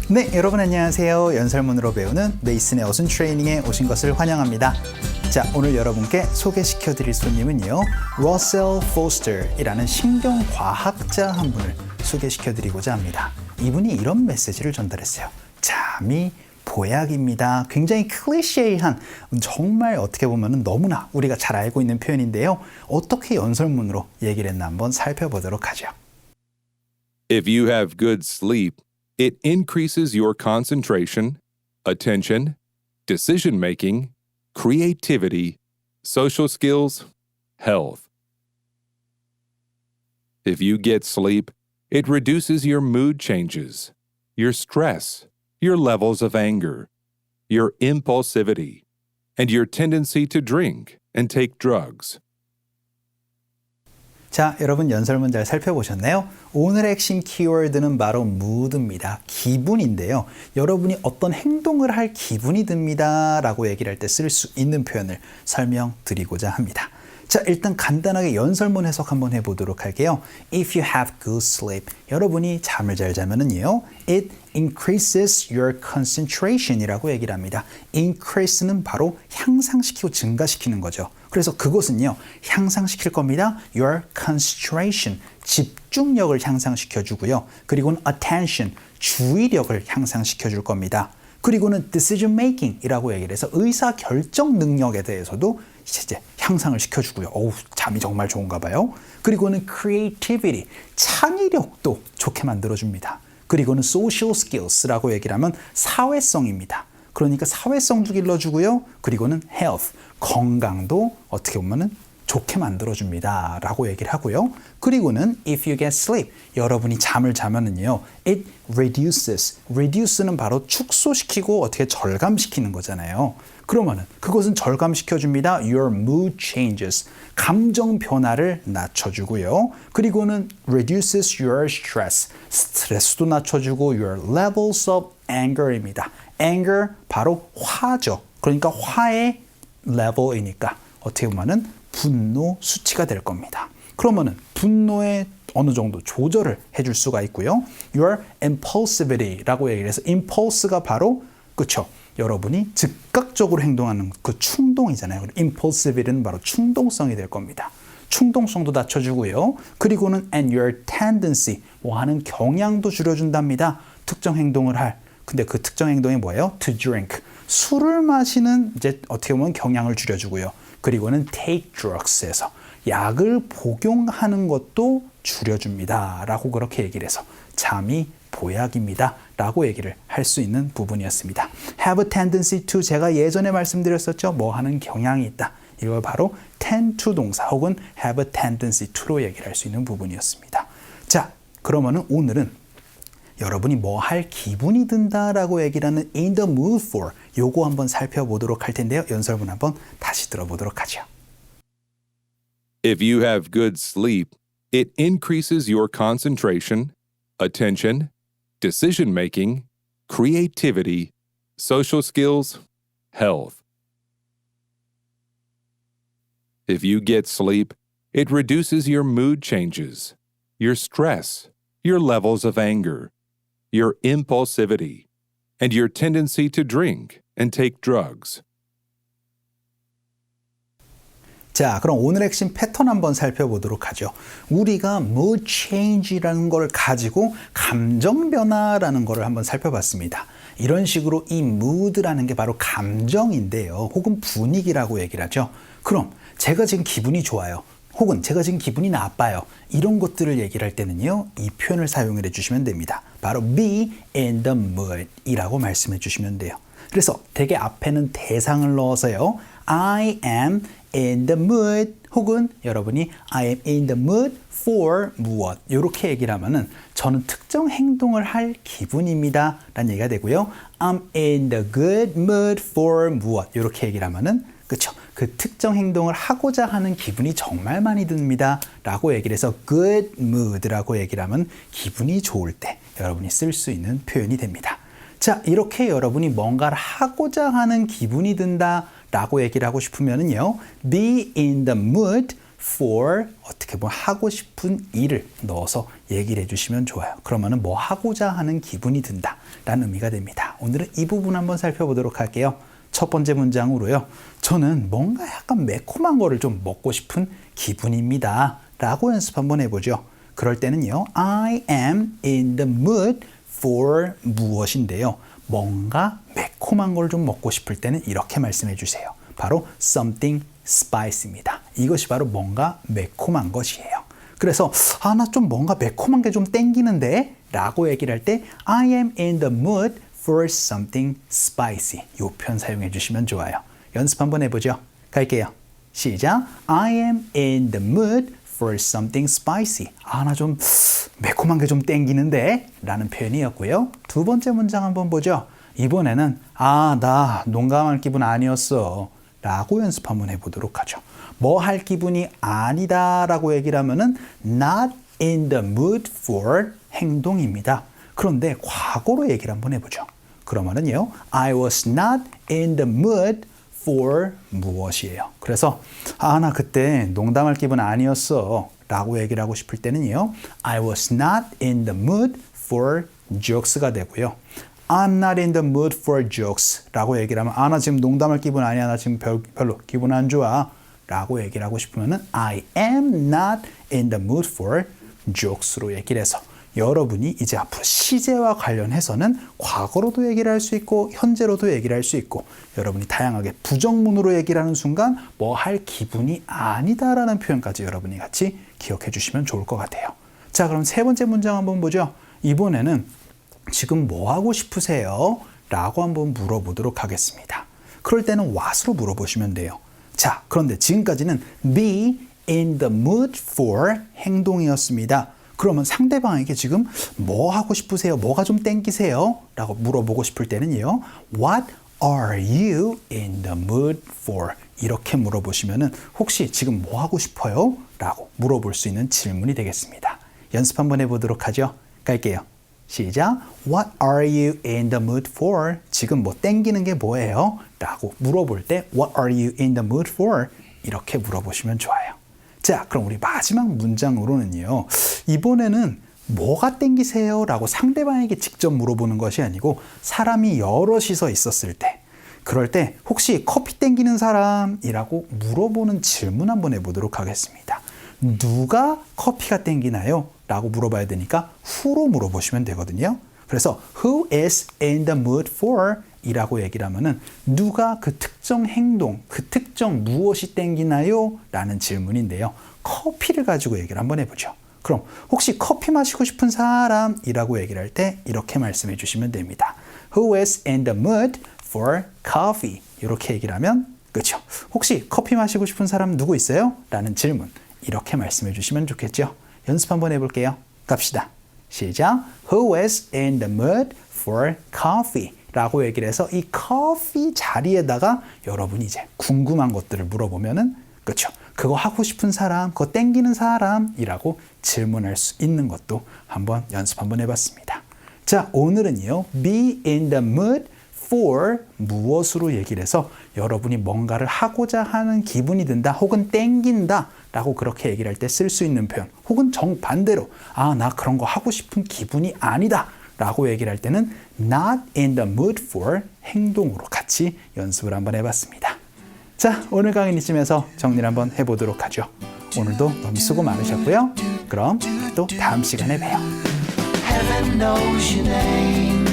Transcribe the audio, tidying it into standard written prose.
네, 여러분 안녕하세요. 연설문으로 배우는 메이슨의 어순 트레이닝에 오신 것을 환영합니다. 자, 오늘 여러분께 소개시켜 드릴 손님은요, 러셀 포스터이라는 신경과학자 한 분을 소개시켜 드리고자 합니다. 이분이 이런 메시지를 전달했어요. 잠이 보약입니다. 굉장히 클리셰이한, 정말 어떻게 보면 너무나 우리가 잘 알고 있는 표현인데요. 어떻게 연설문으로 얘기를 했나 한번 살펴보도록 하죠. If you have good sleep, it increases your concentration, attention, decision-making, creativity, social skills, health. If you get sleep, it reduces your mood changes, your stress, your levels of anger, your impulsivity, and your tendency to drink and take drugs. 자, 여러분 연설문 잘 살펴보셨나요? 오늘의 핵심 키워드는 바로 mood입니다. 기분인데요. 여러분이 어떤 행동을 할 기분이 듭니다 라고 얘기를 할 때 쓸 수 있는 표현을 설명드리고자 합니다. 자, 일단 간단하게 연설문 해석 한번 해보도록 할게요. If you have good sleep, 여러분이 잠을 잘 자면은요, it increases your concentration 이라고 얘기를 합니다. increase는 바로 향상시키고 증가시키는 거죠. 그래서 그것은요, 향상시킬 겁니다. your concentration, 집중력을 향상시켜 주고요. 그리고는 attention, 주의력을 향상시켜 줄 겁니다. 그리고는 decision making 이라고 얘기를 해서 의사 결정 능력에 대해서도 이제 향상을 시켜주고요. 어우, 잠이 정말 좋은가 봐요. 그리고는 creativity, 창의력도 좋게 만들어줍니다. 그리고는 social skills라고 얘기를 하면 사회성입니다. 그러니까 사회성도 길러주고요. 그리고는 health, 건강도 어떻게 보면은 좋게 만들어줍니다 라고 얘기를 하고요. 그리고는 if you get sleep, 여러분이 잠을 자면은요, it reduce는 바로 축소시키고 어떻게 절감시키는 거잖아요. 그러면은 그것은 절감시켜줍니다. your mood changes, 감정 변화를 낮춰주고요. 그리고는 reduces your stress, 스트레스도 낮춰주고 your levels of anger입니다. anger, 바로 화죠. 그러니까 화의 level이니까 어떻게 보면은 분노 수치가 될 겁니다. 그러면은 분노에 어느 정도 조절을 해줄 수가 있고요. Your impulsivity라고 얘기를 해서 impulse가 바로 그쵸? 여러분이 즉각적으로 행동하는 그 충동이잖아요. impulsivity는 바로 충동성이 될 겁니다. 충동성도 낮춰주고요. 그리고는 and your tendency, 하는 경향도 줄여준답니다. 특정 행동을 할. 근데 그 특정 행동이 뭐예요? To drink. 술을 마시는 이제 어떻게 보면 경향을 줄여주고요. 그리고는 take drugs에서 약을 복용하는 것도 줄여줍니다 라고 그렇게 얘기를 해서 잠이 보약입니다 라고 얘기를 할 수 있는 부분이었습니다. have a tendency to, 제가 예전에 말씀드렸었죠. 뭐 하는 경향이 있다. 이걸 바로 tend to 동사 혹은 have a tendency to로 얘기를 할 수 있는 부분이었습니다. 자, 그러면은 오늘은 여러분이 뭐 할 기분이 든다라고 얘기를 하는 in the mood for, 요거 한번 살펴보도록 할 텐데요. 연설문 한번 다시 들어보도록 하죠. If you have good sleep, it increases your concentration, attention, decision-making, creativity, social skills, health. If you get sleep, it reduces your mood changes, your stress, your levels of anger, your impulsivity, and your tendency to drink and take drugs. 자, 그럼 오늘 핵심 패턴 한번 살펴보도록 하죠. 우리가 mood change라는 걸 가지고 감정 변화라는 걸 한번 살펴봤습니다. 이런 식으로 이 mood라는 게 바로 감정인데요. 혹은 분위기라고 얘기를 하죠. 그럼 제가 지금 기분이 좋아요. 혹은 제가 지금 기분이 나빠요. 이런 것들을 얘기를 할 때는요, 이 표현을 사용을 해주시면 됩니다. 바로 be in the mood 이라고 말씀해 주시면 돼요. 그래서 되게 앞에는 대상을 넣어서요, I am in the mood 혹은 여러분이 I am in the mood for 무엇 이렇게 얘기를 하면은 저는 특정 행동을 할 기분입니다 라는 얘기가 되고요. I'm in the good mood for 무엇 이렇게 얘기를 하면은 그쵸? 그 특정 행동을 하고자 하는 기분이 정말 많이 듭니다 라고 얘기를 해서 good mood라고 얘기를 하면 기분이 좋을 때 여러분이 쓸 수 있는 표현이 됩니다. 자, 이렇게 여러분이 뭔가를 하고자 하는 기분이 든다 라고 얘기를 하고 싶으면은요, be in the mood for 어떻게 보면 하고 싶은 일을 넣어서 얘기를 해주시면 좋아요. 그러면은 뭐 하고자 하는 기분이 든다 라는 의미가 됩니다. 오늘은 이 부분 한번 살펴보도록 할게요. 첫 번째 문장으로요. 저는 뭔가 약간 매콤한 거를 좀 먹고 싶은 기분입니다 라고 연습 한번 해보죠. 그럴 때는요. I am in the mood for 무엇인데요. 뭔가 매콤한 걸 좀 먹고 싶을 때는 이렇게 말씀해 주세요. 바로 something spicy입니다. 이것이 바로 뭔가 매콤한 것이에요. 그래서 나 좀 뭔가 매콤한 게 좀 땡기는데 라고 얘기를 할 때 I am in the mood for something spicy. 이 표현 사용해 주시면 좋아요. 연습 한번 해보죠. 갈게요. 시작. I am in the mood for something spicy. 나 좀 매콤한 게 좀 땡기는데 라는 표현이었고요. 두 번째 문장 한번 보죠. 이번에는 나 농담할 기분 아니었어 라고 연습 한번 해보도록 하죠. 뭐 할 기분이 아니다 라고 얘기를 하면은 not in the mood for 행동입니다. 그런데 과거로 얘기를 한번 해보죠. 그러면은요 I was not in the mood for 무엇이에요. 그래서 나 그때 농담할 기분 아니었어 라고 얘기를 하고 싶을 때는요 I was not in the mood for jokes가 되고요. I'm not in the mood for jokes 라고 얘기를 하면 나 지금 농담할 기분 아니야. 나 지금 별로 기분 안 좋아 라고 얘기를 하고 싶으면은 I am not in the mood for jokes로 얘기를 해서 여러분이 이제 앞으로 시제와 관련해서는 과거로도 얘기를 할 수 있고 현재로도 얘기를 할 수 있고 여러분이 다양하게 부정문으로 얘기를 하는 순간 뭐 할 기분이 아니다라는 표현까지 여러분이 같이 기억해 주시면 좋을 것 같아요. 자, 그럼 세 번째 문장 한번 보죠. 이번에는 지금 뭐 하고 싶으세요? 라고 한번 물어보도록 하겠습니다. 그럴 때는 what으로 물어보시면 돼요. 자, 그런데 지금까지는 be in the mood for 행동이었습니다. 그러면 상대방에게 지금 뭐 하고 싶으세요? 뭐가 좀 땡기세요? 라고 물어보고 싶을 때는요. What are you in the mood for? 이렇게 물어보시면은 혹시 지금 뭐 하고 싶어요? 라고 물어볼 수 있는 질문이 되겠습니다. 연습 한번 해보도록 하죠. 갈게요. 시작. What are you in the mood for? 지금 뭐 땡기는 게 뭐예요? 라고 물어볼 때 What are you in the mood for? 이렇게 물어보시면 좋아요. 자, 그럼 우리 마지막 문장으로는요. 이번에는 뭐가 땡기세요? 라고 상대방에게 직접 물어보는 것이 아니고 사람이 여럿이서 있었을 때 그럴 때 혹시 커피 땡기는 사람이라고 물어보는 질문 한번 해보도록 하겠습니다. 누가 커피가 땡기나요? 라고 물어봐야 되니까 who로 물어보시면 되거든요. 그래서 who is in the mood for? 이라고 얘기를 하면은 누가 그 특정 행동, 그 특정 무엇이 땡기나요? 라는 질문인데요. 커피를 가지고 얘기를 한번 해보죠. 그럼 혹시 커피 마시고 싶은 사람이라고 얘기를 할 때 이렇게 말씀해 주시면 됩니다. Who is in the mood for coffee? 이렇게 얘기를 하면 그렇죠. 혹시 커피 마시고 싶은 사람 누구 있어요? 라는 질문 이렇게 말씀해 주시면 좋겠죠. 연습 한번 해볼게요. 갑시다. 시작. Who is in the mood for coffee? 라고 얘기를 해서 이 커피 자리에다가 여러분이 이제 궁금한 것들을 물어보면은 그렇죠. 그거 하고 싶은 사람, 그거 땡기는 사람이라고 질문할 수 있는 것도 한번 연습 한번 해봤습니다. 자, 오늘은요. Be in the mood for 무엇으로 얘기를 해서 여러분이 뭔가를 하고자 하는 기분이 든다 혹은 땡긴다 라고 그렇게 얘기를 할 때 쓸 수 있는 표현 혹은 정반대로 나 그런 거 하고 싶은 기분이 아니다 라고 얘기를 할 때는 not in the mood for 행동으로 같이 연습을 한번 해봤습니다. 자, 오늘 강의는 이쯤에서 정리를 한번 해보도록 하죠. 오늘도 너무 수고 많으셨고요. 그럼 또 다음 시간에 봬요. Heaven knows your name.